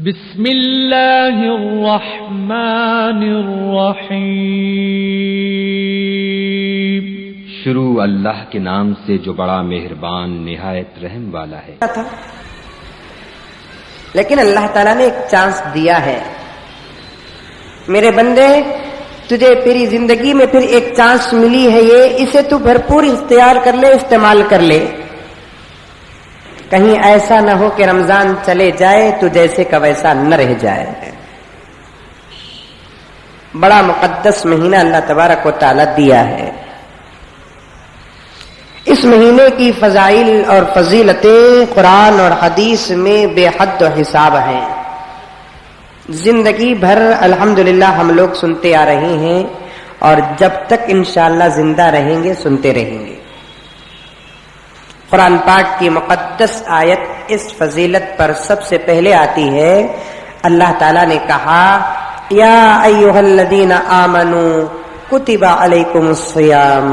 بسم اللہ الرحمن الرحیم. شروع اللہ کے نام سے جو بڑا مہربان نہایت رحم والا ہے. لیکن اللہ تعالیٰ نے ایک چانس دیا ہے. میرے بندے تجھے تیری زندگی میں پھر ایک چانس ملی ہے، یہ اسے تو بھرپور اختیار کر لے، استعمال کر لے. کہیں ایسا نہ ہو کہ رمضان چلے جائے تو جیسے کا ویسا نہ رہ جائے. بڑا مقدس مہینہ اللہ تبارک و تعالیٰ دیا ہے. اس مہینے کی فضائل اور فضیلتیں قرآن اور حدیث میں بے حد و حساب ہیں. زندگی بھر الحمدللہ ہم لوگ سنتے آ رہے ہیں اور جب تک انشاءاللہ زندہ رہیں گے سنتے رہیں گے. قرآن پاک کی مقدس آیت اس فضیلت پر سب سے پہلے آتی ہے. اللہ تعالیٰ نے کہا یا ایھا الذین آمنوا کتب علیکم الصیام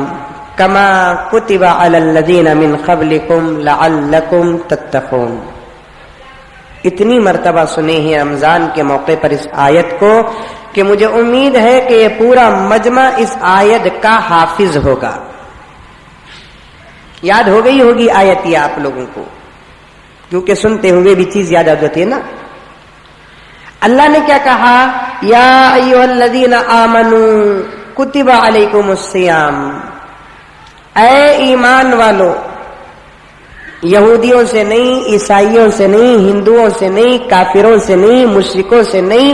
کما کتب علی الذین من قبلکم لعلکم تتقون. اتنی مرتبہ سنے ہیں رمضان کے موقع پر اس آیت کو کہ مجھے امید ہے کہ یہ پورا مجمع اس آیت کا حافظ ہوگا. یاد ہو گئی ہوگی آیت یہ آپ لوگوں کو، کیونکہ سنتے ہوئے بھی چیز یاد آ جاتی ہے نا. اللہ نے کیا کہا؟ یا ایھا الذین آمنوا کتب علیکم الصیام. اے ایمان والو، یہودیوں سے نہیں، عیسائیوں سے نہیں، ہندوؤں سے نہیں، کافروں سے نہیں، مشرکوں سے نہیں،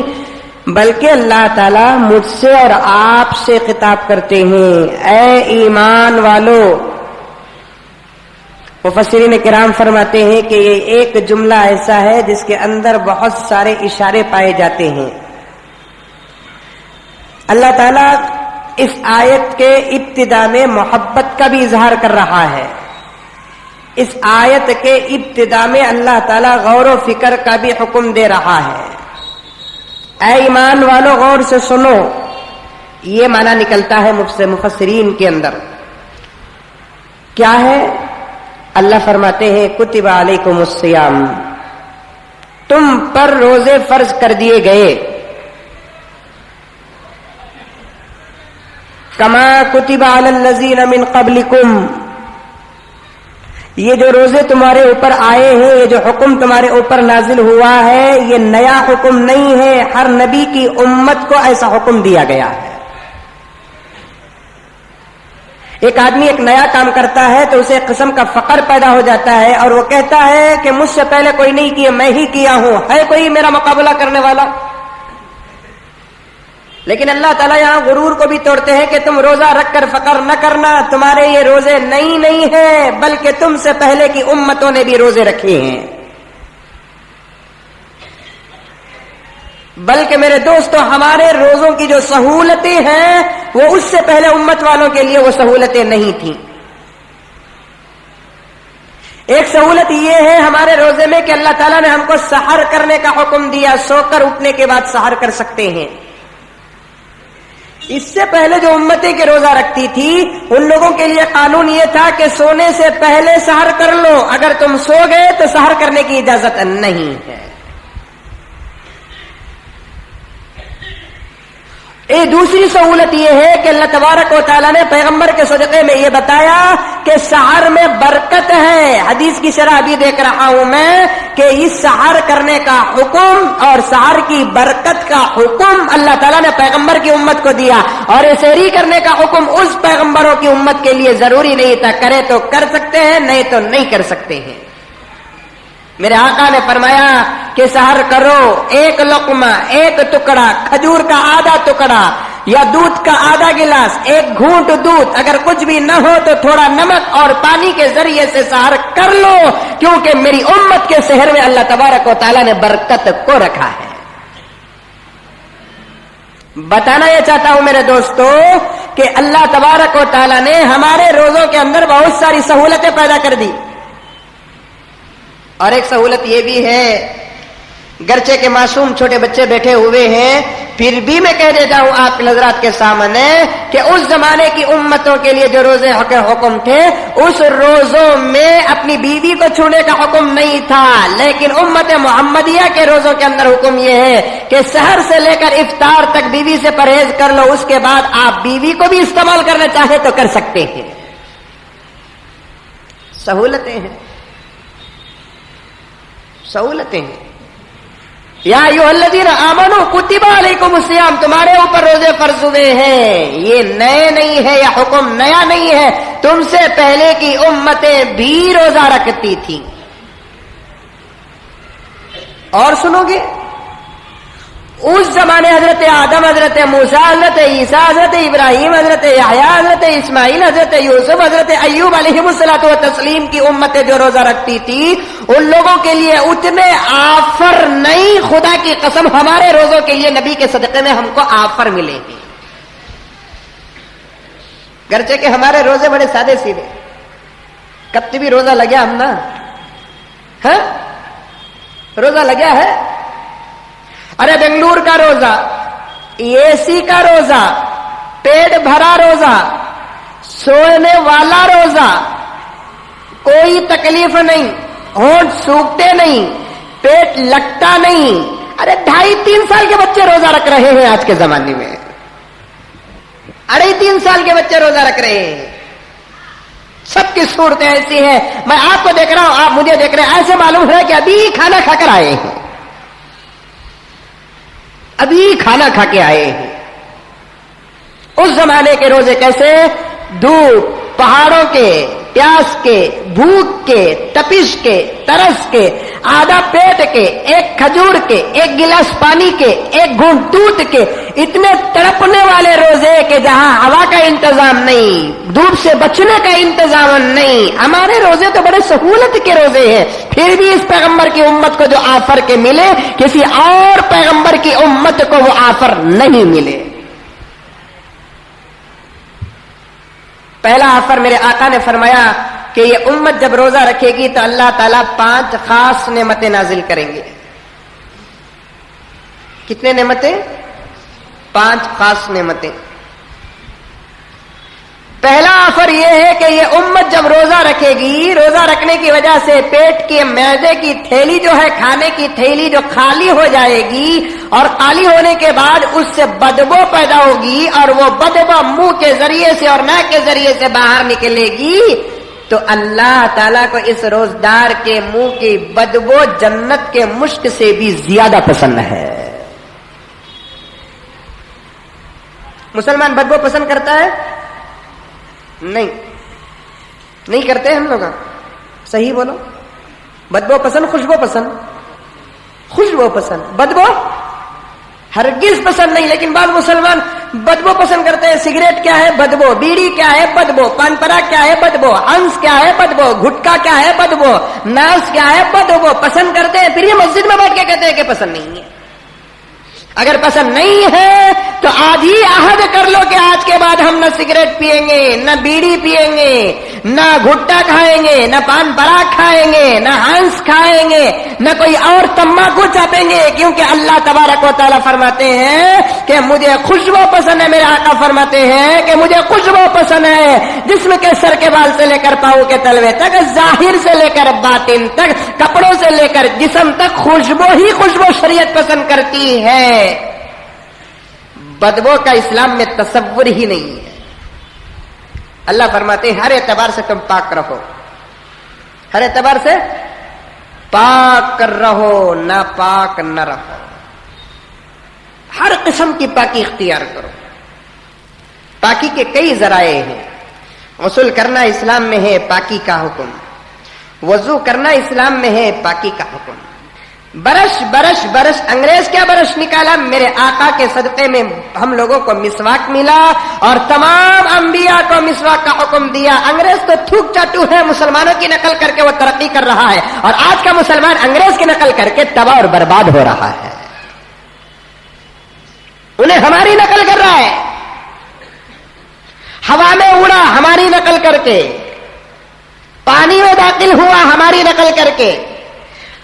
بلکہ اللہ تعالیٰ مجھ سے اور آپ سے خطاب کرتے ہیں. اے ایمان والو. مفسرین کرام فرماتے ہیں کہ یہ ایک جملہ ایسا ہے جس کے اندر بہت سارے اشارے پائے جاتے ہیں. اللہ تعالیٰ اس آیت کے ابتدا میں محبت کا بھی اظہار کر رہا ہے. اس آیت کے ابتدا میں اللہ تعالیٰ غور و فکر کا بھی حکم دے رہا ہے. اے ایمان والو غور سے سنو. یہ معنی نکلتا ہے مفسرین کے اندر. کیا ہے؟ اللہ فرماتے ہیں کتب علیکم الصیام، تم پر روزے فرض کر دیے گئے. کما کتب علی الذین من قبلکم، یہ جو روزے تمہارے اوپر آئے ہیں، یہ جو حکم تمہارے اوپر نازل ہوا ہے، یہ نیا حکم نہیں ہے. ہر نبی کی امت کو ایسا حکم دیا گیا ہے. ایک آدمی ایک نیا کام کرتا ہے تو اسے ایک قسم کا فخر پیدا ہو جاتا ہے اور وہ کہتا ہے کہ مجھ سے پہلے کوئی نہیں کیا، میں ہی کیا ہوں، ہے کوئی میرا مقابلہ کرنے والا؟ لیکن اللہ تعالیٰ یہاں غرور کو بھی توڑتے ہیں کہ تم روزہ رکھ کر فخر نہ کرنا، تمہارے یہ روزے نہیں ہیں، بلکہ تم سے پہلے کی امتوں نے بھی روزے رکھے ہیں. بلکہ میرے دوستو ہمارے روزوں کی جو سہولتیں ہیں وہ اس سے پہلے امت والوں کے لیے وہ سہولتیں نہیں تھیں. ایک سہولت یہ ہے ہمارے روزے میں کہ اللہ تعالیٰ نے ہم کو سحر کرنے کا حکم دیا، سو کر اٹھنے کے بعد سحر کر سکتے ہیں. اس سے پہلے جو امتیں کے روزہ رکھتی تھی ان لوگوں کے لیے قانون یہ تھا کہ سونے سے پہلے سحر کر لو، اگر تم سو گئے تو سحر کرنے کی اجازت نہیں ہے. دوسری سہولت یہ ہے کہ اللہ تبارک و تعالیٰ نے پیغمبر کے صدقے میں یہ بتایا کہ سحر میں برکت ہے. حدیث کی شرح ابھی دیکھ رہا ہوں میں کہ اس سحر کرنے کا حکم اور سحر کی برکت کا حکم اللہ تعالیٰ نے پیغمبر کی امت کو دیا، اور یہ سحری کرنے کا حکم اس پیغمبروں کی امت کے لیے ضروری نہیں تھا. کرے تو کر سکتے ہیں، نہیں تو نہیں کر سکتے ہیں. میرے آقا نے فرمایا کہ سحر کرو، ایک لقمہ، ایک ٹکڑا کھجور کا آدھا ٹکڑا یا دودھ کا آدھا گلاس، ایک گھونٹ دودھ، اگر کچھ بھی نہ ہو تو تھوڑا نمک اور پانی کے ذریعے سے سحر کر لو، کیونکہ میری امت کے سحر میں اللہ تبارک و تعالیٰ نے برکت کو رکھا ہے. بتانا یہ چاہتا ہوں میرے دوستو کہ اللہ تبارک و تعالیٰ نے ہمارے روزوں کے اندر بہت ساری سہولتیں پیدا کر دی. اور ایک سہولت یہ بھی ہے گرچہ کے معصوم چھوٹے بچے بیٹھے ہوئے ہیں، پھر بھی میں کہہ دیتا ہوں آپ حضرات کے سامنے کہ اس زمانے کی امتوں کے لیے جو روزے حکم تھے، اس روزوں میں اپنی بیوی کو چھونے کا حکم نہیں تھا، لیکن امت محمدیہ کے روزوں کے اندر حکم یہ ہے کہ سحر سے لے کر افطار تک بیوی سے پرہیز کر لو، اس کے بعد آپ بیوی کو بھی استعمال کرنا چاہے تو کر سکتے ہیں۔ سہولتیں ہیں، سہولتیں ہیں۔ یا ایھا الذین آمنوا کتب علیکم الصیام، تمہارے اوپر روزے فرض ہوئے ہیں۔ یہ نئے نہیں ہے، یہ حکم نیا نہیں ہے، تم سے پہلے کی امتیں بھی روزہ رکھتی تھیں۔ اور سنو گے، اس زمانے حضرت آدم، حضرت موسیٰ، حضرت عیسیٰ، حضرت ابراہیم، حضرت یحییٰ، حضرت اسماعیل، حضرت یوسف، حضرت ایوب علیہ الصلوۃ والتسلیم کی امتیں جو روزہ رکھتی تھی، ان لوگوں کے لیے اتنے آفر نہیں، خدا کی قسم ہمارے روزوں کے لیے نبی کے صدقے میں ہم کو آفر ملے ہیں۔ گرچہ کہ ہمارے روزے بڑے سادے سیدھے، کب بھی روزہ لگیا ہم نا، ہاں روزہ لگیا ہے۔ ارے بنگلور کا روزہ، اے سی کا روزہ، پیٹ بھرا روزہ، سونے والا روزہ، کوئی تکلیف نہیں، ہونٹ سوکھتے نہیں، پیٹ لگتا نہیں۔ ارے 2.5-3 سال کے بچے روزہ رکھ رہے ہیں آج کے زمانے میں، 2.5-3 سال کے بچے روزہ رکھ رہے ہیں۔ سب کی صورتیں ایسی ہیں، میں آپ کو دیکھ رہا ہوں، آپ مجھے دیکھ رہے ہیں، ایسے معلوم ہے کہ ابھی کھانا کھا کر آئے ہیں، ابھی کھانا کھا کے آئے ہیں۔ اس زمانے کے روزے کیسے؟ دھوپ، پہاڑوں کے، پیاس کے، بھوک کے، تپش کے، ترس کے، آدھا پیٹ کے، ایک کھجور کے، ایک گلاس پانی کے، ایک گھونٹ دودھ کے، اتنے تڑپنے والے روزے کہ جہاں ہوا کا انتظام نہیں، دھوپ سے بچنے کا انتظام نہیں۔ ہمارے روزے تو بڑے سہولت کے روزے ہیں، پھر بھی اس پیغمبر کی امت کو جو آفر کے ملے، کسی اور پیغمبر کی امت کو وہ آفر نہیں ملے۔ پہلا آفر میرے آقا نے فرمایا کہ یہ امت جب روزہ رکھے گی تو اللہ تعالیٰ 5 خاص نعمتیں نازل کریں گے۔ کتنے نعمتیں؟ 5 خاص نعمتیں۔ پہلا آفر یہ ہے کہ یہ امت جب روزہ رکھے گی، روزہ رکھنے کی وجہ سے پیٹ کی، معدے کی تھیلی جو ہے، کھانے کی تھیلی جو خالی ہو جائے گی، اور خالی ہونے کے بعد اس سے بدبو پیدا ہوگی، اور وہ بدبو منہ کے ذریعے سے اور ناک کے ذریعے سے باہر نکلے گی، تو اللہ تعالیٰ کو اس روزدار کے منہ کی بدبو جنت کے مشک سے بھی زیادہ پسند ہے۔ مسلمان بدبو پسند کرتا ہے؟ نہیں کرتے ہم لوگ، صحیح بولو، بدبو پسند، خوشبو پسند؟ خوشبو پسند، بدبو ہرگز پسند نہیں۔ لیکن بعض مسلمان بدبو پسند کرتے ہیں۔ سگریٹ کیا ہے؟ بدبو۔ بیڑی کیا ہے؟ بدبو۔ پان پراگ کیا ہے؟ بدبو۔ ہنس کیا ہے؟ بدبو۔ گٹکا کیا ہے؟ بدبو۔ ناس کیا ہے؟ بدبو۔ پسند کرتے ہیں، پھر یہ مسجد میں بیٹھ کے کہتے ہیں کہ پسند نہیں ہے۔ اگر پسند نہیں ہے تو آج ہی عہد کر لو کہ آج کے بعد ہم نہ سگریٹ پیئیں گے، نہ بیڑی پیئیں گے، نہ گھٹا کھائیں گے، نہ پان پراگ کھائیں گے، نہ ہنس کھائیں گے، نہ کوئی اور تمباکو چاپیں گے، کیونکہ اللہ تبارک و تعالیٰ فرماتے ہیں کہ مجھے خوشبو پسند ہے۔ میرے آقا فرماتے ہیں کہ مجھے خوشبو پسند ہے، جسم کے سر کے بال سے لے کر پاؤں کے تلوے تک، ظاہر سے لے کر باطن تک، کپڑوں سے لے کر جسم تک، خوشبو ہی خوشبو شریعت پسند کرتی ہے۔ بدبو کا اسلام میں تصور ہی نہیں ہے۔ اللہ فرماتے ہیں ہر اعتبار سے تم پاک رہو، ہر اعتبار سے پاک رہو، ناپاک نہ رہو، ہر قسم کی پاکی اختیار کرو۔ پاکی کے کئی ذرائع ہیں، غسل کرنا اسلام میں ہے پاکی کا حکم، وضو کرنا اسلام میں ہے پاکی کا حکم، برش انگریز کیا برش نکالا؟ میرے آقا کے صدقے میں ہم لوگوں کو مسواک ملا، اور تمام انبیاء کو مسواک کا حکم دیا۔ انگریز تو تھوک چاٹو ہے، مسلمانوں کی نقل کر کے وہ ترقی کر رہا ہے، اور آج کا مسلمان انگریز کی نقل کر کے تباہ اور برباد ہو رہا ہے۔ انہیں ہماری نقل کر رہا ہے، ہوا میں اڑا ہماری نقل کر کے، پانی میں داخل ہوا ہماری نقل کر کے،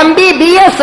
MBBS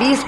20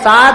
7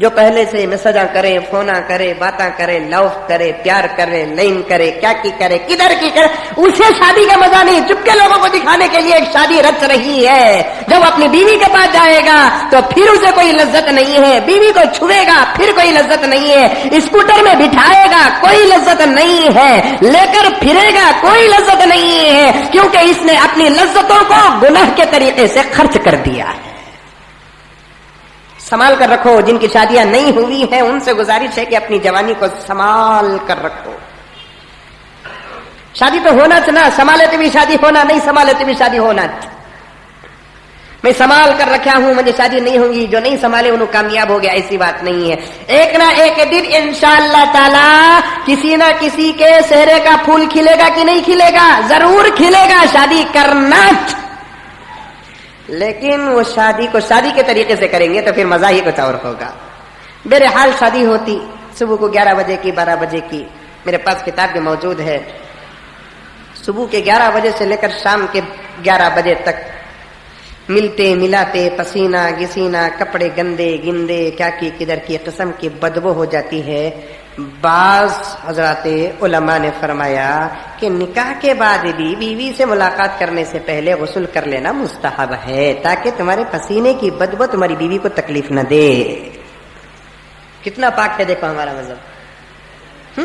جو پہلے سے میسجاں کرے، فونا کرے، باتاں کرے، لو کرے، پیار کرے، لین کرے، کیا کی کرے، کدھر کی کرے، اسے شادی کا مزہ نہیں. چپکے لوگوں کو دکھانے کے لیے ایک شادی رچ رہی ہے. جب اپنی بیوی کے پاس جائے گا تو پھر اسے کوئی لذت نہیں ہے. بیوی کو چھوئے گا پھر کوئی لذت نہیں ہے. اسکوٹر میں بٹھائے گا کوئی لذت نہیں ہے. لے کر پھرے گا کوئی لذت نہیں ہے، کیونکہ اس نے اپنی لذتوں کو گناہ کے طریقے سے خرچ کر دیا ہے. سنبھال کر رکھو. جن کی شادیاں نہیں ہوئی ہیں ان سے گزارش ہے کہ اپنی جوانی کو سنبھال کر رکھو. شادی تو ہونا چاہنا، سنبھالے تو بھی شادی ہونا، نہیں سنبھالے تو بھی شادی ہونا. میں سنبھال کر رکھا ہوں مجھے شادی نہیں ہوگی، جو نہیں سنبھالے انہوں کامیاب ہو گیا، ایسی بات نہیں ہے. ایک نہ ایک دن انشاءاللہ تعالی کسی نہ کسی کے چہرے کا پھول کھلے گا کہ نہیں کھلے گا؟ ضرور کھلے گا. شادی کرنا، لیکن وہ شادی کو شادی کے طریقے سے کریں گے تو پھر مزہ ہی کچھ اور ہوگا. بہرحال شادی ہوتی صبح کو 11 بجے کی، 12 بجے کی. میرے پاس کتاب بھی موجود ہے. صبح کے 11 بجے سے لے کر شام کے 11 بجے تک ملتے ملاتے، پسینہ گسینہ، کپڑے گندے گندے، کیا کی کدھر کی قسم کی بدبو ہو جاتی ہے. بعض حضرات علماء نے فرمایا کہ نکاح کے بعد بھی بیوی سے ملاقات کرنے سے پہلے غسل کر لینا مستحب ہے، تاکہ تمہارے پسینے کی بدبو تمہاری بیوی کو تکلیف نہ دے. کتنا پاک ہے دیکھو ہمارا مذہب.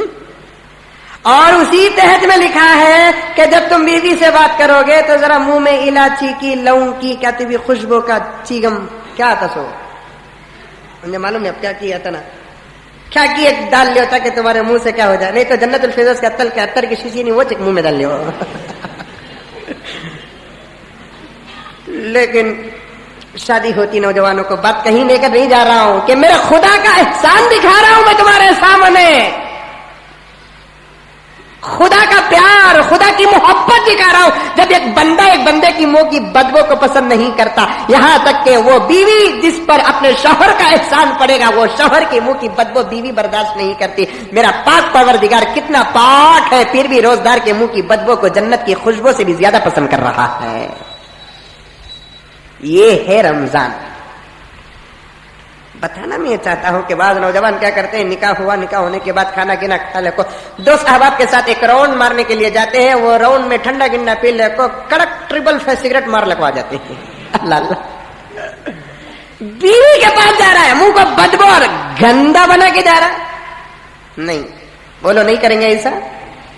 اور اسی تحت میں لکھا ہے کہ جب تم بیوی سے بات کرو گے تو ذرا منہ میں الائچی کی، لونگ کی، کیا تھی خوشبو کا چیگم کیا آتا سو مجھے معلوم ہے اب کیا کیا تھا نا، کیا کی ایک ڈال لو تاکہ تمہارے منہ سے کیا ہو جائے. نہیں تو جنت الفردوس کے عطر کے عطر کی شیشی نہیں، وہ چک منہ میں ڈال لو. لیکن شادی ہوتی نوجوانوں کو بات کہیں لے کر نہیں جا رہا ہوں کہ میرا خدا کا احسان دکھا رہا ہوں میں تمہارے سامنے، خدا کا پیار، خدا کی محبت دکھا رہا ہوں. جب ایک بندہ ایک بندے کی منہ کی بدبو کو پسند نہیں کرتا، یہاں تک کہ وہ بیوی جس پر اپنے شوہر کا احسان پڑے گا وہ شوہر کی منہ کی بدبو بیوی برداشت نہیں کرتی. میرا پاک پروردگار کتنا پاک ہے، پھر بھی روزدار کے منہ کی بدبو کو جنت کی خوشبو سے بھی زیادہ پسند کر رہا ہے. یہ ہے رمضان. بتانا میں یہ چاہتا ہوں کہ بعض نوجوان کیا کرتے ہیں، نکاح ہوا، نکاح ہونے کے بعد کھانا گنا کھا لے کو، دوست احباب کے ساتھ ایک راؤنڈ مارنے کے لیے جاتے ہیں، وہ راؤنڈ میں ٹھنڈا گنڈا پی لے کو کڑک ٹربل سگریٹ مار لگوا جاتے ہیں. اللہ اللہ، بیوی کے پاس جا رہا ہے، منہ کو بدبو اور گندا بنا کے جا رہا ہے. نہیں بولو نہیں کریں گے، ایسا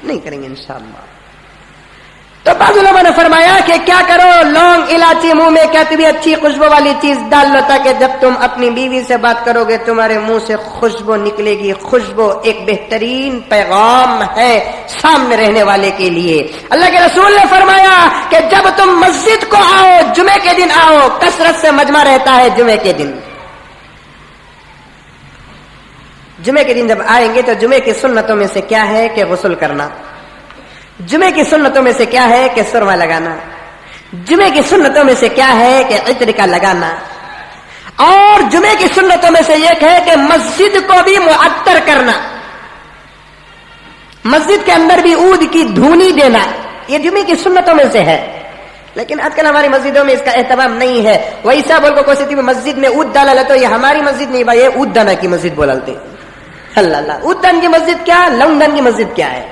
نہیں کریں گے انشاءاللہ. تو بعض علماء نے فرمایا کہ کیا کرو، لونگ الائچی منہ میں کیا بھی اچھی خوشبو والی چیز ڈال لو تاکہ جب تم اپنی بیوی سے بات کرو گے تمہارے منہ سے خوشبو نکلے گی. خوشبو ایک بہترین پیغام ہے سامنے رہنے والے کے لیے. اللہ کے رسول نے فرمایا کہ جب تم مسجد کو آؤ، جمعے کے دن آؤ، کثرت سے مجمع رہتا ہے جمعے کے دن. جمعے کے دن جب آئیں گے تو جمعے کی سنتوں میں سے کیا ہے کہ غسل کرنا. جمعے کی سنتوں میں سے کیا ہے کہ سرما لگانا. جمعے کی سنتوں میں سے کیا ہے کہ عطر کا لگانا. اور جمعے کی سنتوں میں سے ایک ہے کہ مسجد کو بھی معطر کرنا، مسجد کے اندر بھی عود کی دھونی دینا. یہ جمعے کی سنتوں میں سے ہے. لیکن آج کل ہماری مسجدوں میں اس کا اہتمام نہیں ہے. ویسا بول کو کوئی مسجد میں عود ڈالا تو یہ ہماری مسجد نہیں بھائی، یہ عود دانا کی مسجد بولتے. اللہ اللہ، عود دان کی مسجد کیا، لونگ دان کی مسجد کیا ہے؟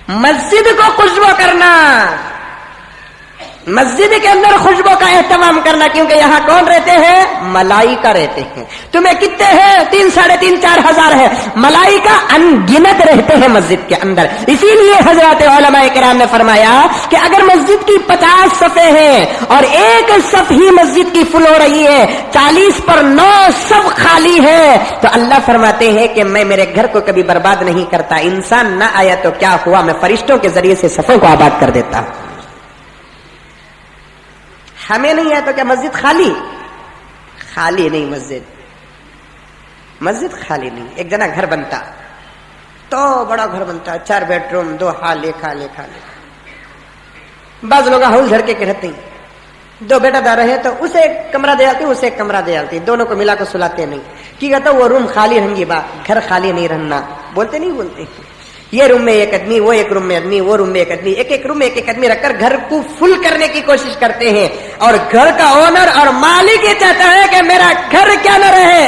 مسجد کو خوشبو کرنا، مسجد کے اندر خوشبو کا اہتمام کرنا، کیونکہ یہاں کون رہتے ہیں؟ ملائکہ رہتے ہیں. تمہیں کتنے ہیں؟ 3 ساڑھے 3 4 ہزار ہے. ملائکہ ان گنت رہتے ہیں مسجد کے اندر. اسی لیے حضرات علماء کرام نے فرمایا کہ اگر مسجد کی 50 صفیں ہیں اور ایک صف ہی مسجد کی فل ہو رہی ہے، 40 پر 9 صف خالی ہے، تو اللہ فرماتے ہیں کہ میں میرے گھر کو کبھی برباد نہیں کرتا. انسان نہ آیا تو کیا ہوا، میں فرشتوں کے ذریعے سے صفوں کو آباد کر دیتا ہوں. ہمیں نہیں ہے تو کیا مسجد خالی نہیں. مسجد خالی نہیں. ایک جنا گھر بنتا تو بڑا گھر بنتا، 4 بیڈ روم، 2 حال، 1 حال. بعض لوگ ہول جھڑ کے رہتے ہیں، 2 بیٹا دار رہے تو اسے ایک کمرہ دے آتی، اسے ایک کمرہ دے آتی، دونوں کو ملا کر سلاتے نہیں. کی کہتا وہ روم خالی رہیں گی، گھر خالی نہیں رہنا. بولتے نہیں بولتے، یہ روم میں ایک آدمی، وہ ایک روم میں آدمی، وہ روم میں ایک آدمی، ایک روم میں ایک آدمی رکھ کر گھر کو فل کرنے کی کوشش کرتے ہیں. اور گھر کا اونر اور مالک یہ چاہتا ہے کہ میرا گھر کیا نہ رہے،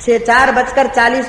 4:40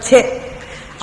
6,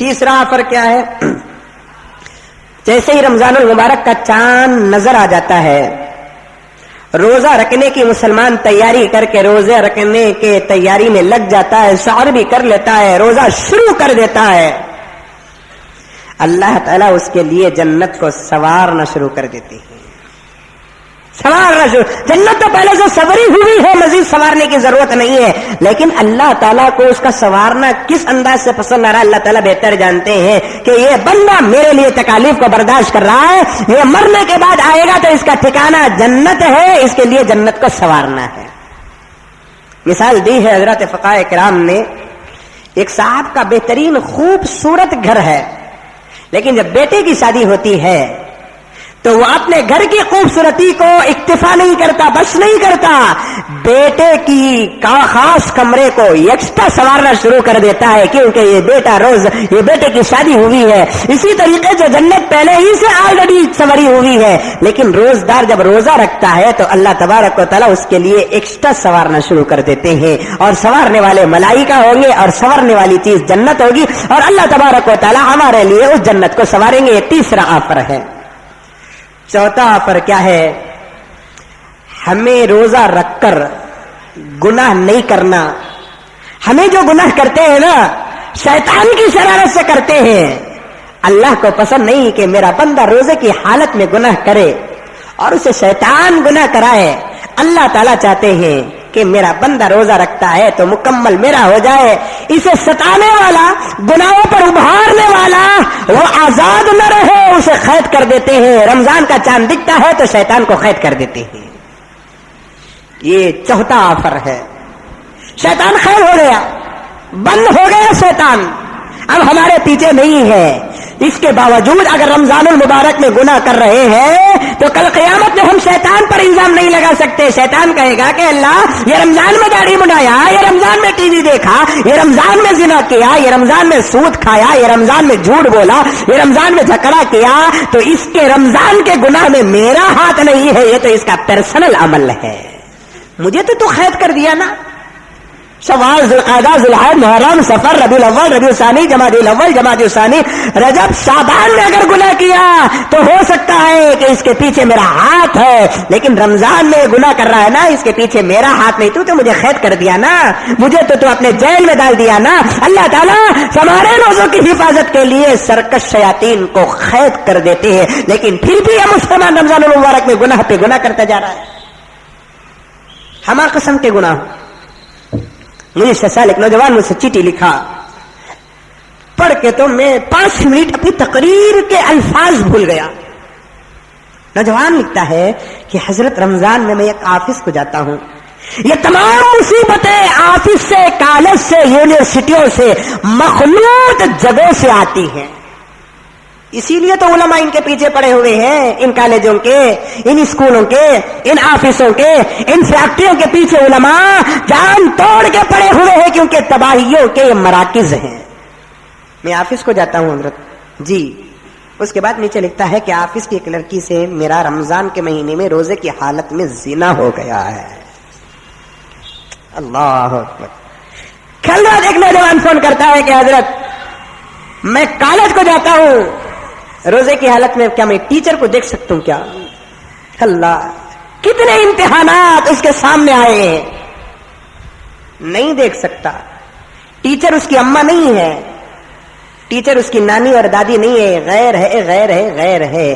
تیسرا آفر کیا ہے؟ جیسے ہی رمضان المبارک کا چاند نظر آ جاتا ہے، روزہ رکھنے کی مسلمان تیاری کر کے روزے رکھنے کے تیاری میں لگ جاتا ہے، سحر بھی کر لیتا ہے، روزہ شروع کر دیتا ہے، اللہ تعالیٰ اس کے لیے جنت کو سنوارنا شروع کر دیتی ہے. سنوارنا شروع، جنت تو پہلے سے سنوری ہوئی ہے، مزید سنوارنے کی ضرورت نہیں ہے، لیکن اللہ تعالیٰ کو اس کا سنوارنا کس انداز سے پسند آ رہا ہے اللہ تعالیٰ بہتر جانتے ہیں کہ یہ بندہ میرے لیے تکالیف کو برداشت کر رہا ہے، یہ مرنے کے بعد آئے گا تو اس کا ٹھکانہ جنت ہے، اس کے لیے جنت کو سنوارنا ہے. مثال دی ہے حضرات فقہاء کرام نے، ایک صاحب کا بہترین خوبصورت گھر ہے، لیکن جب بیٹے کی شادی ہوتی ہے تو وہ اپنے گھر کی خوبصورتی کو اکتفا نہیں کرتا، بس نہیں کرتا، بیٹے کی خاص کمرے کو ایکسٹرا سنوارنا شروع کر دیتا ہے، کیونکہ یہ بیٹے کی شادی ہوئی ہے. اسی طریقے سے جنت پہلے ہی سے آلریڈی سنوری ہوئی ہے، لیکن روزدار جب روزہ رکھتا ہے تو اللہ تبارک و تعالیٰ اس کے لیے ایکسٹرا سنوارنا شروع کر دیتے ہیں، اور سنوارنے والے ملائکہ ہوں گے اور سنورنے والی چیز جنت ہوگی، اور اللہ تبارک و تعالیٰ ہمارے لیے اس جنت کو سنواریں گے. یہ تیسرا آفر ہے. چوتھا آفر کیا ہے؟ ہمیں روزہ رکھ کر گناہ نہیں کرنا. ہمیں جو گناہ کرتے ہیں نا، شیطان کی شرارت سے کرتے ہیں. اللہ کو پسند نہیں کہ میرا بندہ روزے کی حالت میں گناہ کرے اور اسے شیطان گناہ کرائے. اللہ تعالیٰ چاہتے ہیں کہ میرا بندہ روزہ رکھتا ہے تو مکمل میرا ہو جائے. اسے ستانے والا، گناہوں پر ابھارنے والا وہ آزاد نہ رہے، اسے قید کر دیتے ہیں. رمضان کا چاند دکھتا ہے تو شیطان کو قید کر دیتے ہیں. یہ چوتھا آفر ہے. شیطان قید ہو گیا، بند ہو گیا شیطان، اب ہمارے پیچھے نہیں ہے. اس کے باوجود اگر رمضان المبارک میں گناہ کر رہے ہیں تو کل قیامت میں ہم شیطان پر الزام نہیں لگا سکتے. شیطان کہے گا کہ اللہ یہ رمضان میں داڑھی منڈایا، یہ رمضان میں ٹی وی دیکھا، یہ رمضان میں زنا کیا، یہ رمضان میں سود کھایا، یہ رمضان میں جھوٹ بولا، یہ رمضان میں جھگڑا کیا، تو اس کے رمضان کے گناہ میں میرا ہاتھ نہیں ہے، یہ تو اس کا پرسنل عمل ہے، مجھے تو قید کر دیا نا. شوال، ذوالقعدہ، ذوالحج، محرم، سفر، ربیع الاول، ربیع الثانی، جمادی الاول، جمادی الثانی، رجب، شعبان میں اگر گناہ کیا تو ہو سکتا ہے کہ اس کے پیچھے میرا ہاتھ ہے، لیکن رمضان میں گناہ کر رہا ہے نا، اس کے پیچھے میرا ہاتھ نہیں. تو مجھے قید کر دیا نا، مجھے تو اپنے جیل میں ڈال دیا نا. اللہ تعالیٰ ہمارے روزوں کی حفاظت کے لیے سرکش شیاطین کو قید کر دیتے ہیں، لیکن پھر بھی ہم مسلمان رمضان المبارک میں گناہ پہ گناہ کرتا جا رہا ہے. ہمارا قسم کے گناہ. مجھے 6 سال ایک نوجوان مجھ سے چٹھی لکھا، پڑھ کے تو میں 5 منٹ اپنی تقریر کے الفاظ بھول گیا. نوجوان لکھتا ہے کہ حضرت رمضان میں ایک آفس کو جاتا ہوں، یہ تمام مصیبتیں آفس سے، کالج سے، یونیورسٹیوں سے، مخلوط جگہوں سے آتی ہیں. اسی لیے تو علماء ان کے پیچھے پڑے ہوئے ہیں، ان کالجوں کے، ان اسکولوں کے، ان آفسوں کے، ان فیکٹریوں کے پیچھے علماء جان توڑ کے پڑے ہوئے ہیں، کیونکہ تباہیوں کے مراکز ہیں. میں آفس کو جاتا ہوں حضرت جی. اس کے بعد نیچے لکھتا ہے کہ آفس کی ایک لڑکی سے میرا رمضان کے مہینے میں روزے کی حالت میں زنا ہو گیا ہے. اللہ اکبر. کل رات ایک نوجوان فون کرتا ہے کہ حضرت میں کالج کو جاتا ہوں، روزے کی حالت میں کیا میں ٹیچر کو دیکھ سکتا ہوں کیا؟ اللہ، کتنے امتحانات اس کے سامنے آئے ہیں، نہیں دیکھ سکتا. ٹیچر اس کی اماں نہیں ہے، ٹیچر اس کی نانی اور دادی نہیں ہے، غیر ہے، غیر ہے، غیر ہے.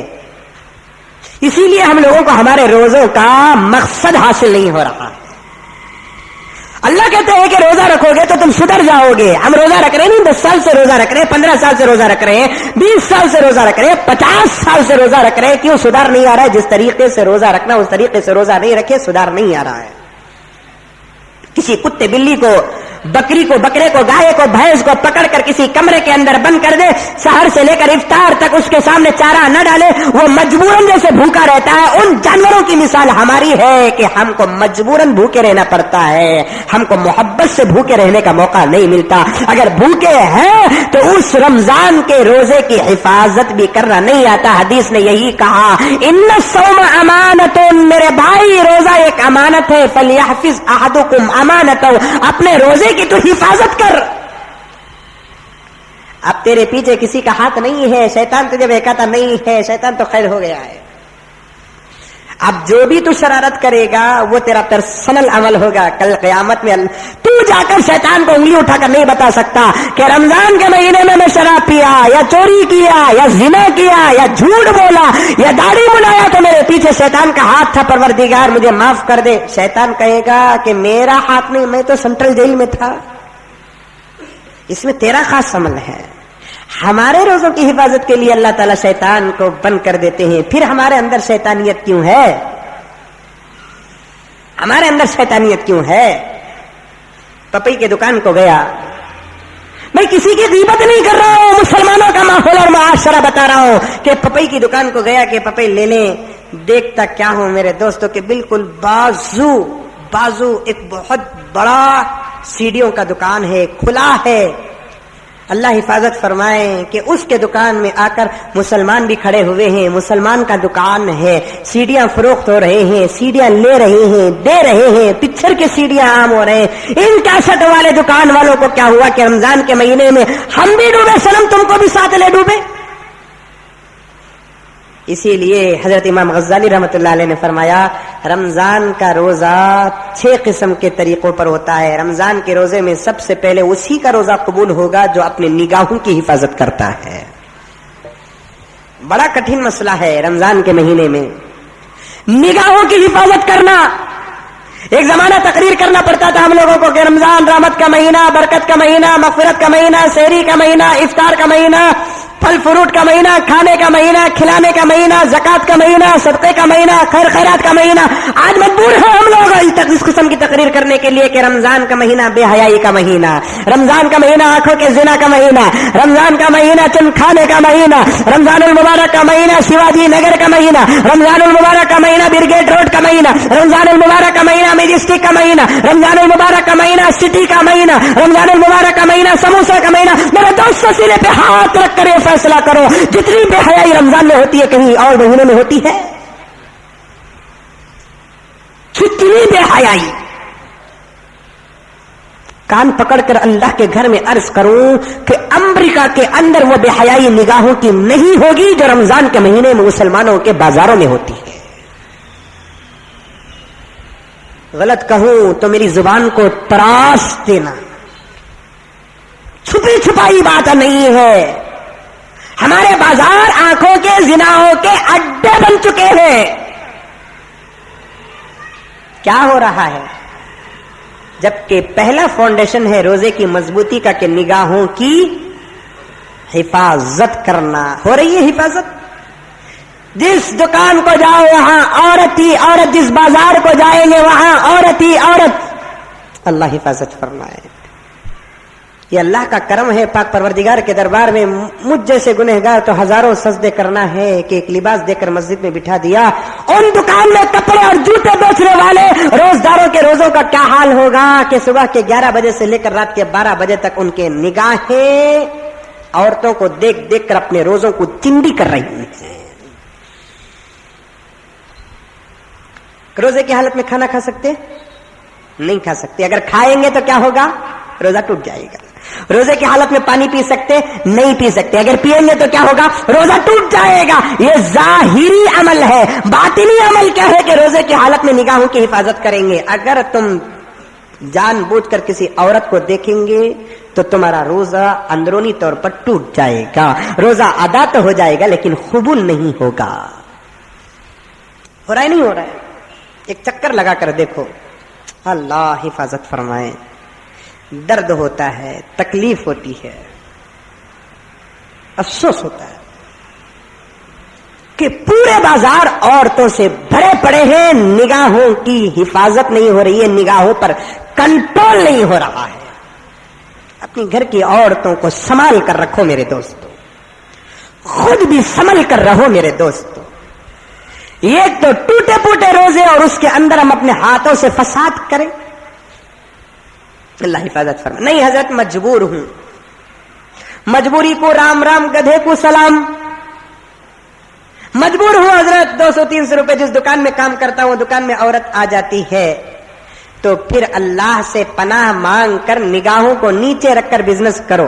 اسی لیے ہم لوگوں کو ہمارے روزوں کا مقصد حاصل نہیں ہو رہا. اللہ کہتے ہیں کہ روزہ رکھو گے تو تم سدھر جاؤ گے. ہم روزہ رکھ رہے ہیں، 10 سال سے روزہ رکھ رہے ہیں، 15 سال سے روزہ رکھ رہے ہیں، 20 سال سے روزہ رکھ رہے ہیں، 50 سال سے روزہ رکھ رہے ہیں. کیوں سدھار نہیں آ رہا ہے؟ جس طریقے سے روزہ رکھنا اس طریقے سے روزہ نہیں رکھے، سدھار نہیں آ رہا ہے. کسی کتے بلی کو، بکری کو، بکرے کو، گائے کو، بھینس کو پکڑ کر کسی کمرے کے اندر بند کر دے، سحر سے لے کر افطار تک اس کے سامنے چارہ نہ ڈالے، وہ مجبوراً جیسے بھوکا رہتا ہے. ان جانوروں کی مثال ہماری ہے کہ ہم کو مجبوراً بھوکے رہنا پڑتا ہے، ہم کو محبت سے بھوکے رہنے کا موقع نہیں ملتا. اگر بھوکے ہیں تو اس رمضان کے روزے کی حفاظت بھی کرنا نہیں آتا. حدیث نے یہی کہا، ان الصوم امانۃ، میرے بھائی روزہ ایک امانت ہے. فلیحفظ احدکم امانتہ، اپنے روزے کی تو حفاظت کر. تیرے پیچھے کسی کا ہاتھ نہیں ہے, شیطان تجھے بہکاتا نہیں ہے, شیطان تو خیر ہو گیا ہے. اب جو بھی تو شرارت کرے گا وہ تیرا پرسنل عمل ہوگا. کل قیامت میں تو جا کر شیطان کو انگلی اٹھا کر نہیں بتا سکتا کہ رمضان کے مہینے میں شراب پیا یا چوری کیا یا زنا کیا یا جھوٹ بولا یا داڑھی بلایا تو میرے پیچھے شیطان کا ہاتھ تھا, پروردگار مجھے معاف کر دے. شیطان کہے گا کہ میرا ہاتھ نہیں, میں تو سینٹرل جیل میں تھا, اس میں تیرا خاص عمل ہے. ہمارے روزوں کی حفاظت کے لیے اللہ تعالیٰ شیطان کو بند کر دیتے ہیں. پھر ہمارے اندر شیطانیت کیوں ہے؟ ہمارے اندر شیطانیت کیوں ہے؟ پپئی کے دکان کو گیا, میں کسی کی غیبت نہیں کر رہا ہوں, مسلمانوں کا ماحول اور معاشرہ بتا رہا ہوں کہ پپئی کی دکان کو گیا کہ پپئی لے لیں. دیکھتا کیا ہوں میرے دوستوں کہ بالکل بازو ایک بہت بڑا سیڑھیوں کا دکان ہے, کھلا ہے. اللہ حفاظت فرمائے کہ اس کے دکان میں آ کر مسلمان بھی کھڑے ہوئے ہیں, مسلمان کا دکان ہے, سیڑیاں فروخت ہو رہے ہیں, سیڑیاں لے رہے ہیں, دے رہے ہیں, پچھر کے سیڑیاں عام ہو رہے ہیں. ان کیسٹ والے دکان والوں کو کیا ہوا کہ رمضان کے مہینے میں ہم بھی ڈوبے, سنم تم کو بھی ساتھ لے ڈوبے. اسی لیے حضرت امام غزالی رحمۃ اللہ علیہ نے فرمایا رمضان کا روزہ 6 قسم کے طریقوں پر ہوتا ہے. رمضان کے روزے میں سب سے پہلے اسی کا روزہ قبول ہوگا جو اپنے نگاہوں کی حفاظت کرتا ہے. بڑا کٹھن مسئلہ ہے رمضان کے مہینے میں نگاہوں کی حفاظت کرنا. ایک زمانہ تقریر کرنا پڑتا تھا ہم لوگوں کو کہ رمضان رحمت کا مہینہ, برکت کا مہینہ, مغفرت کا مہینہ, سحری کا مہینہ, افطار کا مہینہ, پھل فروٹ کا مہینہ, کھانے کا مہینہ, کھلانے کا مہینہ, زکات کا مہینہ, صدقے کا مہینہ, خیر خیرات کا مہینہ. آج مجبور ہیں ہم لوگ اس قسم کی تقریر کرنے کے لیے کہ رمضان کا مہینہ بے حیائی کا مہینہ, رمضان کا مہینہ آنکھوں کے زنا کا مہینہ, رمضان کا مہینہ چند کھانے کا مہینہ, رمضان المبارک کا مہینہ شیواجی نگر کا مہینہ, رمضان المبارک کا مہینہ برگیڈ روڈ کا مہینہ, رمضان المبارک کا مہینہ میجسٹک کا مہینہ, رمضان المبارک کا مہینہ سٹی کا مہینہ, رمضان المبارک کا مہینہ سموسہ کا مہینہ. میرے دوستوں سینے پہ ہاتھ رکھ کر فیصلہ کرو جتنی بے حیائی رمضان میں ہوتی ہے کہیں اور مہینے میں ہوتی ہے؟ کتنی بے حیائی. کان پکڑ کر اللہ کے گھر میں عرض کروں کہ امریکہ کے اندر وہ بے حیائی نگاہوں کی نہیں ہوگی جو رمضان کے مہینے میں مسلمانوں کے بازاروں میں ہوتی ہے. غلط کہوں تو میری زبان کو تراش دینا, چھپی چھپائی بات نہیں ہے. ہمارے بازار آنکھوں کے زناؤں کے اڈے بن چکے ہیں. کیا ہو رہا ہے؟ جبکہ پہلا فاؤنڈیشن ہے روزے کی مضبوطی کا کہ نگاہوں کی حفاظت کرنا. ہو رہی ہے حفاظت؟ جس دکان کو جاؤ وہاں عورت ہی عورت, جس بازار کو جائیں گے وہاں عورت ہی عورت. اللہ حفاظت فرمائے. یہ اللہ کا کرم ہے پاک پروردگار کے دربار میں. مجھ جیسے گنہگار تو ہزاروں سجدے کرنا ہے کہ ایک لباس دے کر مسجد میں بٹھا دیا. ان دکان میں کپڑے اور جوتے بیچنے والے روزداروں کے روزوں کا کیا حال ہوگا کہ صبح کے 11 بجے سے لے کر رات کے 12 بجے تک ان کے نگاہیں عورتوں کو دیکھ دیکھ کر اپنے روزوں کو چنڈی کر رہی ہیں. روزے کی حالت میں کھانا کھا سکتے؟ نہیں کھا سکتے. اگر کھائیں گے تو کیا ہوگا؟ روزہ ٹوٹ جائے گا. روزے کی حالت میں پانی پی سکتے؟ نہیں پی سکتے. اگر پیئیں گے تو کیا ہوگا؟ روزہ ٹوٹ جائے گا. یہ ظاہری عمل ہے. باطنی عمل کیا ہے کہ روزے کی حالت میں نگاہوں کی حفاظت کریں گے. اگر تم جان بوجھ کر کسی عورت کو دیکھیں گے تو تمہارا روزہ اندرونی طور پر ٹوٹ جائے گا. روزہ ادا تو ہو جائے گا لیکن قبول نہیں ہوگا. ہو رہا ہے نہیں ہو رہا ہے؟ ایک چکر لگا کر دیکھو. اللہ حفاظت فرمائے. درد ہوتا ہے, تکلیف ہوتی ہے, افسوس ہوتا ہے کہ پورے بازار عورتوں سے بھرے پڑے ہیں. نگاہوں کی حفاظت نہیں ہو رہی ہے, نگاہوں پر کنٹرول نہیں ہو رہا ہے. اپنی گھر کی عورتوں کو سنبھال کر رکھو میرے دوستو, خود بھی سنبھل کر رہو میرے دوستو. یہ تو ٹوٹے پوٹے روزے اور اس کے اندر ہم اپنے ہاتھوں سے فساد کریں. اللہ حفاظت فرما. نہیں حضرت مجبور ہوں, مجبوری کو رام رام گدھے کو سلام. مجبور ہوں حضرت, 200-300 روپے جس دکان میں کام کرتا ہوں دکان میں عورت آ جاتی ہے تو پھر اللہ سے پناہ مانگ کر نگاہوں کو نیچے رکھ کر بزنس کرو.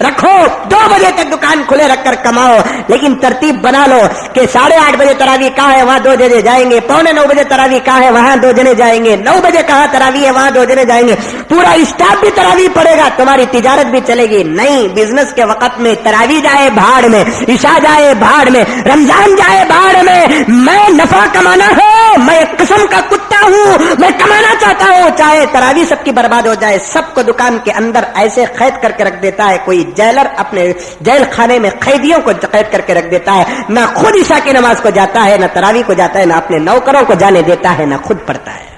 رکھو 2 بجے تک دکان کھلے رکھ کر کماؤ، لیکن ترتیب بنا لو کہ 8:30 بجے تراویح کہاں ہے وہاں 2 جنے جائیں گے، 8:45 بجے تراویح کہاں ہے وہاں 2 جنے جائیں گے، 9 بجے کہاں تراویح ہے وہاں 2 جنے جائیں گے، پورا اسٹاف بھی تراویح پڑے گا، تمہاری تجارت بھی چلے گی۔ نہیں، بزنس کے وقت میں تراویح جائے بھاڑ میں، عشاء جائے بھاڑ میں، رمضان جائے بھاڑ میں، میں نفع کمانا ہے، میں ایک قسم کا کتا ہوں، میں کمانا چاہتا ہوں، چاہے تراویح سب کی برباد ہو جائے۔ سب کو دکان کے اندر ایسے قید کر کے رکھ دیتا ہے، کوئی جیلر اپنے جیل خانے میں قیدیوں کو قید کر کے رکھ دیتا ہے، نہ خود عشاء کی نماز کو جاتا ہے، نہ تراویح کو جاتا ہے، نہ اپنے نوکروں کو جانے دیتا ہے، نہ خود پڑھتا ہے۔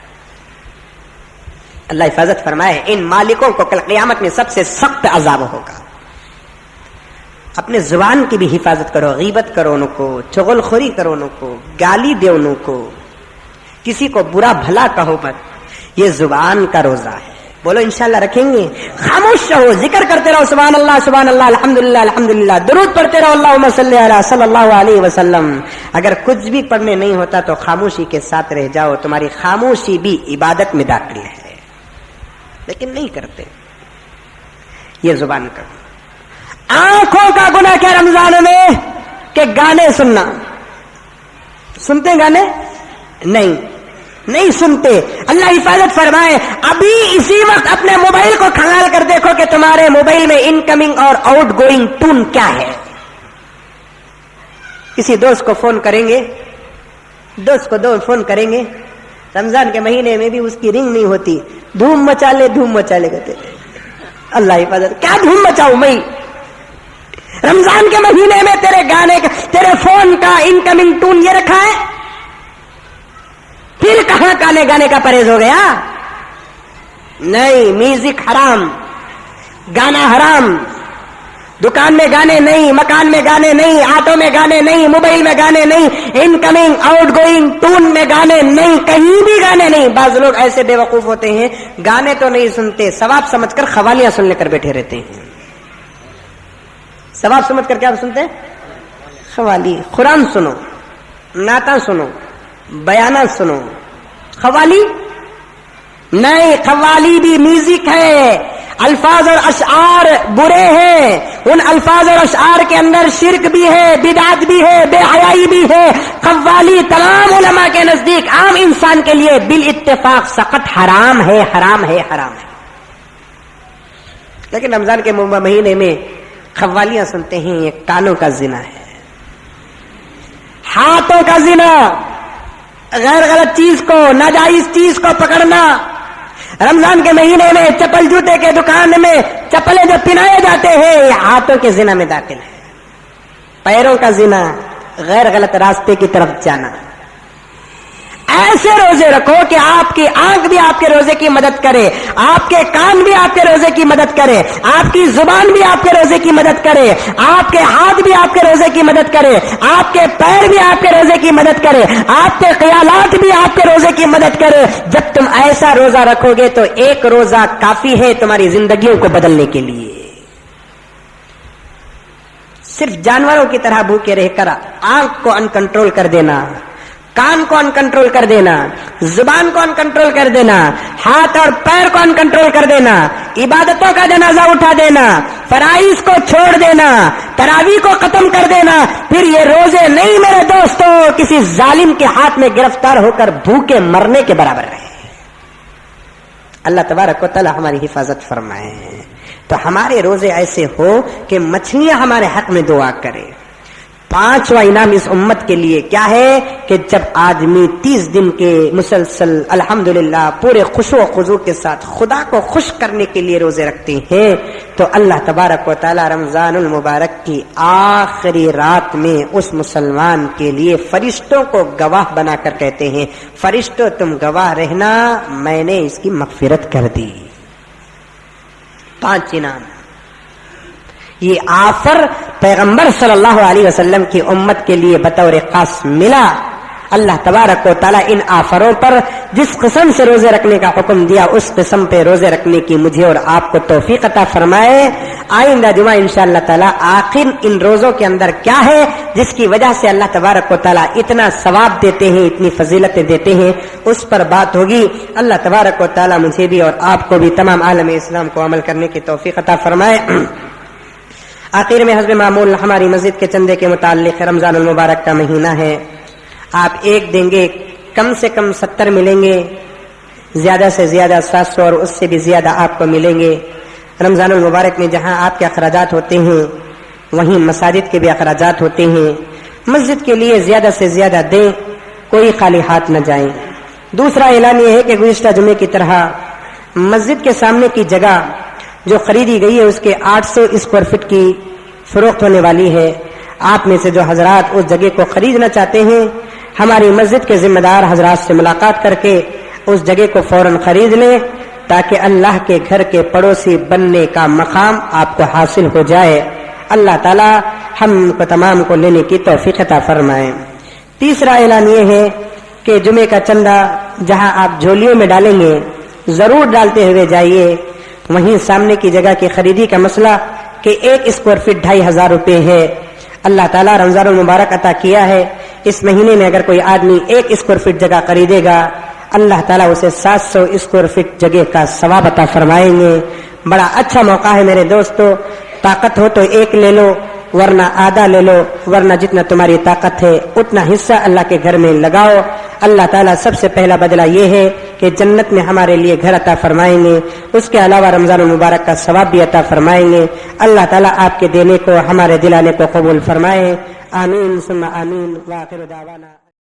اللہ حفاظت فرمائے، ان مالکوں کو کل قیامت میں سب سے سخت عذاب ہوگا۔ اپنے زبان کی بھی حفاظت کرو، غیبت کرو ان کو، چغل خوری کرو ان کو، گالی دے ان کو، کسی کو برا بھلا کہو مت، یہ زبان کا روزہ ہے۔ بولو انشاءاللہ رکھیں گے۔ خاموش رہو، ذکر کرتے رہو، سبحان اللہ الحمدللہ الحمدللہ، درود پڑھتے رہو، اللہم صلی علی صلی اللہ علیہ وسلم۔ اگر کچھ بھی پڑھنے نہیں ہوتا تو خاموشی کے ساتھ رہ جاؤ، تمہاری خاموشی بھی عبادت میں داخل ہے، لیکن نہیں کرتے، یہ زبان کا۔ آنکھوں کا گناہ کیا رمضان میں کہ گانے سننا، سنتے گانے؟ نہیں سنتے۔ اللہ حفاظت فرمائے، ابھی اسی وقت اپنے موبائل کو کھنگال کر دیکھو کہ تمہارے موبائل میں انکمنگ اور آؤٹ گوئنگ ٹون کیا ہے۔ کسی دوست کو فون کریں گے، دوست کو فون کریں گے، رمضان کے مہینے میں بھی اس کی رنگ نہیں ہوتی، دھوم مچا لے کہتے ہیں۔ اللہ حفاظت، کیا دھوم مچاؤں میں؟ رمضان کے مہینے میں تیرے گانے کا، تیرے فون کا انکمنگ ٹون یہ رکھا ہے، پھر کہاں کانے گانے کا پرہیز ہو گیا؟ نہیں، میوزک حرام، گانا حرام، دکان میں گانے نہیں، مکان میں گانے نہیں، آٹو میں گانے نہیں، موبائل میں گانے نہیں، انکمنگ آؤٹ گوئنگ ٹون میں گانے نہیں، کہیں بھی گانے نہیں۔ بعض لوگ ایسے بے وقوف ہوتے ہیں، گانے تو نہیں سنتے، ثواب سمجھ کر قوالیاں سن لے کر بیٹھے رہتے ہیں۔ ثواب سمجھ کر کیا سنتے ہیں؟ قوالی۔ قرآن سنو، نعتیں سنو، بیانات سنو، قوالی نہیں، قوالی بھی میوزک ہے، الفاظ اور اشعار برے ہیں، ان الفاظ اور اشعار کے اندر شرک بھی ہے، بدعت بھی ہے، بے حیائی بھی ہے۔ قوالی تمام علماء کے نزدیک عام انسان کے لیے بالاتفاق سخت حرام ہے، حرام ہے، حرام ہے۔ لیکن رمضان کے مہینے میں قوالیاں سنتے ہیں، یہ کانوں کا زنا ہے، ہاتھوں کا زنا، غیر غلط چیز کو، ناجائز چیز کو پکڑنا۔ رمضان کے مہینے میں چپل جوتے کے دکان میں چپلیں جو پہنائے جاتے ہیں، یہ ہاتھوں کے زنا میں داخل ہے۔ پیروں کا زنا، غیر غلط راستے کی طرف جانا۔ ایسے روزے رکھو کہ آپ کی آنکھ بھی آپ کے روزے کی مدد کرے، آپ کے کان بھی آپ کے روزے کی مدد کرے، آپ کی زبان بھی آپ کے روزے کی مدد کرے، آپ کے ہاتھ بھی آپ کے روزے کی مدد کرے، آپ کے پیر بھی آپ کے روزے کی مدد کرے، آپ کے خیالات بھی آپ کے روزے کی مدد کرے۔ جب تم ایسا روزہ رکھو گے تو ایک روزہ کافی ہے تمہاری زندگیوں کو بدلنے کے لیے۔ صرف جانوروں کی طرح بھوکے رہ کر آنکھ کو ان کنٹرول کر دینا، کان کو ان کنٹرول کر دینا، زبان کو ان کنٹرول کر دینا، ہاتھ اور پیر کو ان کنٹرول کر دینا، عبادتوں کا جنازہ اٹھا دینا، فرائض کو چھوڑ دینا، تراویح کو ختم کر دینا، پھر یہ روزے نہیں میرے دوستوں، کسی ظالم کے ہاتھ میں گرفتار ہو کر بھوکے مرنے کے برابر ہے۔ اللہ تبارک و تعالی ہماری حفاظت فرمائے۔ تو ہمارے روزے ایسے ہو کہ مچھلیاں ہمارے حق میں دعا کرے۔ 5واں انعام اس امت کے لیے کیا ہے کہ جب آدمی 30 دن کے مسلسل الحمدللہ پورے خشوع و خضوع کے ساتھ خدا کو خوش کرنے کے لیے روزے رکھتے ہیں تو اللہ تبارک و تعالی رمضان المبارک کی آخری رات میں اس مسلمان کے لیے فرشتوں کو گواہ بنا کر کہتے ہیں، فرشتوں تم گواہ رہنا، میں نے اس کی مغفرت کر دی۔ 5 انعام۔ یہ آفر پیغمبر صلی اللہ علیہ وسلم کی امت کے لیے بطور خاص ملا۔ اللہ تبارک و تعالیٰ ان آفروں پر جس قسم سے روزے رکھنے کا حکم دیا اس قسم پہ روزے رکھنے کی مجھے اور آپ کو توفیق عطا فرمائے. آئندہ جمعہ انشاءاللہ تعالیٰ آخر ان روزوں کے اندر کیا ہے جس کی وجہ سے اللہ تبارک و تعالیٰ اتنا ثواب دیتے ہیں, اتنی فضیلتیں دیتے ہیں, اس پر بات ہوگی. اللہ تبارک و تعالیٰ مجھے بھی اور آپ کو بھی تمام عالم اسلام کو عمل کرنے کی توفیق عطا فرمائے. آخر میں حسب معمول ہماری مسجد کے چندے کے متعلق رمضان المبارک کا مہینہ ہے, آپ ایک دیں گے, کم سے کم 70 ملیں گے, زیادہ سے زیادہ 700 اور اس سے بھی زیادہ آپ کو ملیں گے. رمضان المبارک میں جہاں آپ کے اخراجات ہوتے ہیں وہیں مساجد کے بھی اخراجات ہوتے ہیں. مسجد کے لیے زیادہ سے زیادہ دیں, کوئی خالی ہاتھ نہ جائیں. دوسرا اعلان یہ ہے کہ گزشتہ جمعے کی طرح مسجد کے سامنے کی جگہ جو خریدی گئی ہے اس کے 800 اسکوائر فٹ کی فروخت ہونے والی ہے. آپ میں سے جو حضرات اس جگہ کو خریدنا چاہتے ہیں ہماری مسجد کے ذمہ دار حضرات سے ملاقات کر کے اس جگہ کو فوراً خرید لیں تاکہ اللہ کے گھر کے پڑوسی بننے کا مقام آپ کو حاصل ہو جائے. اللہ تعالی ہم کو تمام کو لینے کی توفیق عطا فرمائے. تیسرا اعلان یہ ہے کہ جمعے کا چندہ جہاں آپ جھولیوں میں ڈالیں گے ضرور ڈالتے ہوئے جائیے. وہیں سامنے کی جگہ کی خریدی کا مسئلہ کہ 1 اسکوائر فٹ 2500 روپے ہے. اللہ تعالیٰ رمضان المبارک عطا کیا ہے, اس مہینے میں اگر کوئی آدمی 1 اسکوائر فٹ جگہ خریدے گا اللہ تعالیٰ اسے 700 اسکوائر فٹ جگہ کا ثواب عطا فرمائیں گے. بڑا اچھا موقع ہے میرے دوستو, طاقت ہو تو 1 لے لو ورنہ آدھا لے لو, ورنہ جتنا تمہاری طاقت ہے اتنا حصہ اللہ کے گھر میں لگاؤ. اللہ تعالیٰ سب سے پہلا بدلہ یہ ہے کہ جنت میں ہمارے لیے گھر عطا فرمائیں گے, اس کے علاوہ رمضان المبارک کا ثواب بھی عطا فرمائیں گے. اللہ تعالیٰ آپ کے دینے کو ہمارے دلانے کو قبول فرمائے. آمین ثم آمین. وآخر دعوانا